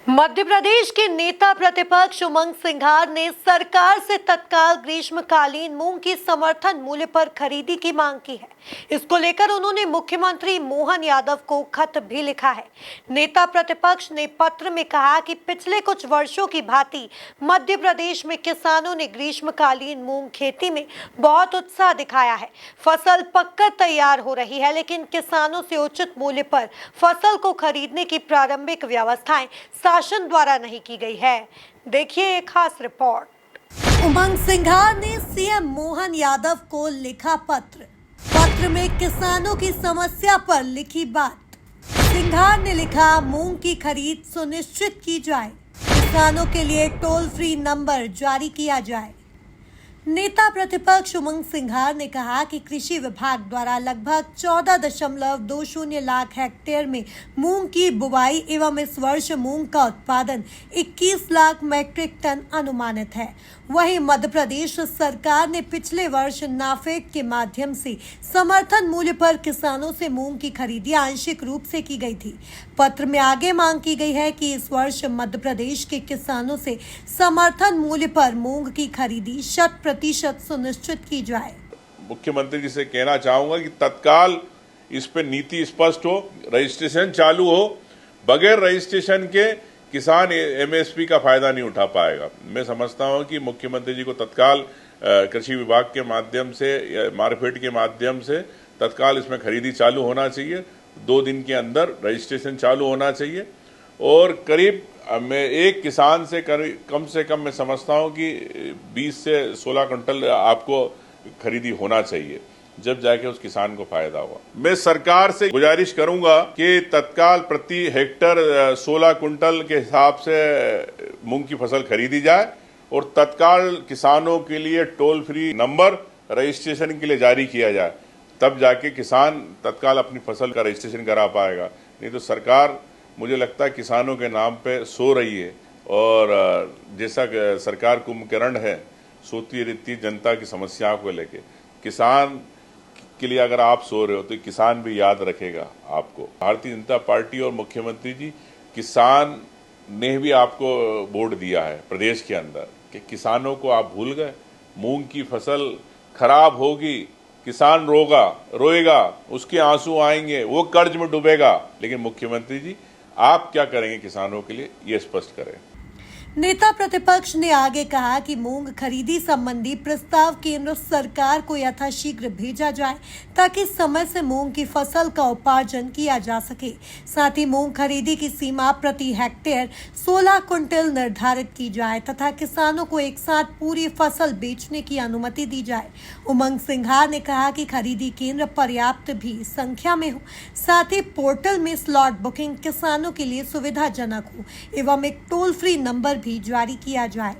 मध्य प्रदेश के नेता प्रतिपक्ष उमंग सिंघार ने सरकार से तत्काल ग्रीष्मकालीन मूंग की समर्थन मूल्य पर खरीदी की मांग की है। इसको लेकर उन्होंने मुख्यमंत्री मोहन यादव को खत भी लिखा है। नेता प्रतिपक्ष ने पत्र में कहा कि पिछले कुछ वर्षों की भांति मध्य प्रदेश में किसानों ने ग्रीष्मकालीन मूंग खेती में बहुत उत्साह दिखाया है। फसल पककर तैयार हो रही है, लेकिन किसानों से उचित मूल्य पर फसल को खरीदने की प्रारंभिक व्यवस्थाएं शासन द्वारा नहीं की गई है। देखिए एक खास रिपोर्ट। उमंग सिंघार ने सीएम मोहन यादव को लिखा पत्र में किसानों की समस्या पर लिखी बात। सिंघार ने लिखा, मूंग की खरीद सुनिश्चित की जाए, किसानों के लिए टोल फ्री नंबर जारी किया जाए। नेता प्रतिपक्ष उमंग सिंघार ने कहा कि कृषि विभाग द्वारा लगभग 14.20 लाख हेक्टेयर में मूंग की बुवाई एवं इस वर्ष मूंग का उत्पादन 21 लाख मैट्रिक टन अनुमानित है। वहीं मध्य प्रदेश सरकार ने पिछले वर्ष नाफेड के माध्यम से समर्थन मूल्य पर किसानों से मूंग की खरीदी आंशिक रूप से की गई थी। पत्र में आगे मांग की गई है कि इस वर्ष मध्य प्रदेश के किसानों से समर्थन मूल्य पर मूंग की खरीदी 100% सुनिश्चित की जाए। मुख्यमंत्री जी से कहना चाहूंगा कि तत्काल इस पे नीति स्पष्ट हो, रजिस्ट्रेशन चालू हो। बगैर रजिस्ट्रेशन के किसान एमएसपी का फायदा नहीं उठा पाएगा। मैं समझता हूं कि मुख्यमंत्री जी को तत्काल कृषि विभाग के माध्यम से या मार्केट के माध्यम से तत्काल इसमें खरीदी चालू होना चाहिए। 2 दिन के अंदर रजिस्ट्रेशन चालू होना चाहिए और करीब मैं एक किसान से कम मैं समझता हूं कि 20 से 16 क्विंटल आपको खरीदी होना चाहिए, जब जाके उस किसान को फायदा होगा। मैं सरकार से गुजारिश करूंगा कि तत्काल प्रति हेक्टर 16 क्विंटल के हिसाब से मूंग की फसल खरीदी जाए और तत्काल किसानों के लिए टोल फ्री नंबर रजिस्ट्रेशन के लिए जारी किया जाए, तब जाके किसान तत्काल अपनी फसल का रजिस्ट्रेशन करा पाएगा। नहीं तो सरकार मुझे लगता है किसानों के नाम पे सो रही है और जैसा सरकार कुंभकर्ण है, सोती रहती जनता की समस्याओं को लेके। किसान के लिए अगर आप सो रहे हो तो किसान भी याद रखेगा आपको। भारतीय जनता पार्टी और मुख्यमंत्री जी, किसान ने भी आपको वोट दिया है प्रदेश के अंदर कि किसानों को आप भूल गए। मूंग की फसल खराब होगी, किसान रोएगा, उसके आंसू आएंगे, वो कर्ज में डूबेगा। लेकिन मुख्यमंत्री जी, आप क्या करेंगे किसानों के लिए, ये स्पष्ट करें। नेता प्रतिपक्ष ने आगे कहा कि मूंग खरीदी संबंधी प्रस्ताव केंद्र सरकार को यथाशीघ्र भेजा जाए ताकि समय से मूंग की फसल का उपार्जन किया जा सके। साथ ही मूंग खरीदी की सीमा प्रति हेक्टेयर 16 क्विंटल निर्धारित की जाए तथा किसानों को एक साथ पूरी फसल बेचने की अनुमति दी जाए। उमंग सिंघार ने कहा कि खरीदी केंद्र पर्याप्त भी संख्या में हो, साथ ही पोर्टल में स्लॉट बुकिंग किसानों के लिए सुविधाजनक हो एवं एक टोल फ्री नंबर भी जारी किया जाए।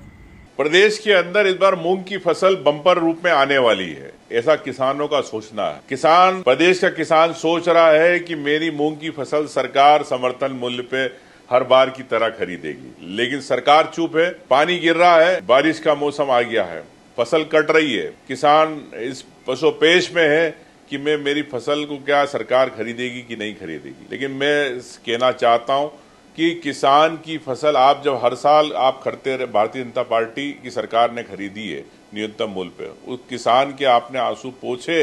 प्रदेश के अंदर इस बार मूंग की फसल बम्पर रूप में आने वाली है, ऐसा किसानों का सोचना है। प्रदेश का किसान सोच रहा है कि मेरी मूंग की फसल सरकार समर्थन मूल्य पे हर बार की तरह खरीदेगी, लेकिन सरकार चुप है। पानी गिर रहा है, बारिश का मौसम आ गया है, फसल कट रही है, किसान इस पसोपेश में है कि मेरी फसल को क्या सरकार खरीदेगी कि नहीं खरीदेगी। लेकिन मैं कहना चाहता हूं कि किसान की फसल आप जब हर साल आप खरीदते रहे, भारतीय जनता पार्टी की सरकार ने खरीदी है न्यूनतम मूल्य पे, उस किसान के आपने आंसू पोंछे।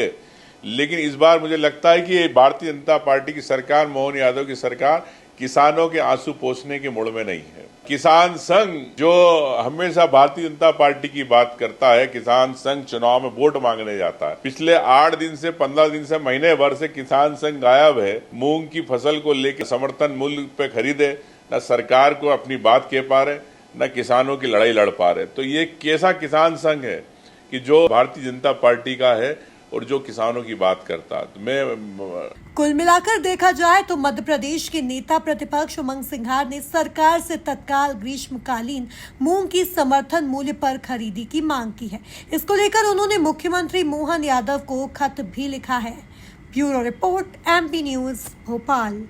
लेकिन इस बार मुझे लगता है कि भारतीय जनता पार्टी की सरकार, मोहन यादव की सरकार, किसानों के आंसू पोंछने के मूड में नहीं है। किसान संघ जो हमेशा भारतीय जनता पार्टी की बात करता है, किसान संघ चुनाव में वोट मांगने जाता है। पिछले 8 दिन से 15 दिन से महीने भर से किसान संघ गायब है। मूंग की फसल को लेकर समर्थन मूल्य पे खरीदे, न सरकार को अपनी बात कह पा रहे, न किसानों की लड़ाई लड़ पा रहे। तो ये कैसा किसान संघ है कि जो भारतीय जनता पार्टी का है और जो किसानों की बात करता है। तो मैं कुल मिलाकर देखा जाए तो मध्य प्रदेश के नेता प्रतिपक्ष उमंग सिंघार ने सरकार से तत्काल ग्रीष्मकालीन मूंग की समर्थन मूल्य पर खरीदी की मांग की है। इसको लेकर उन्होंने मुख्यमंत्री मोहन यादव को खत भी लिखा है। Bureau report, MP news, Bhopal.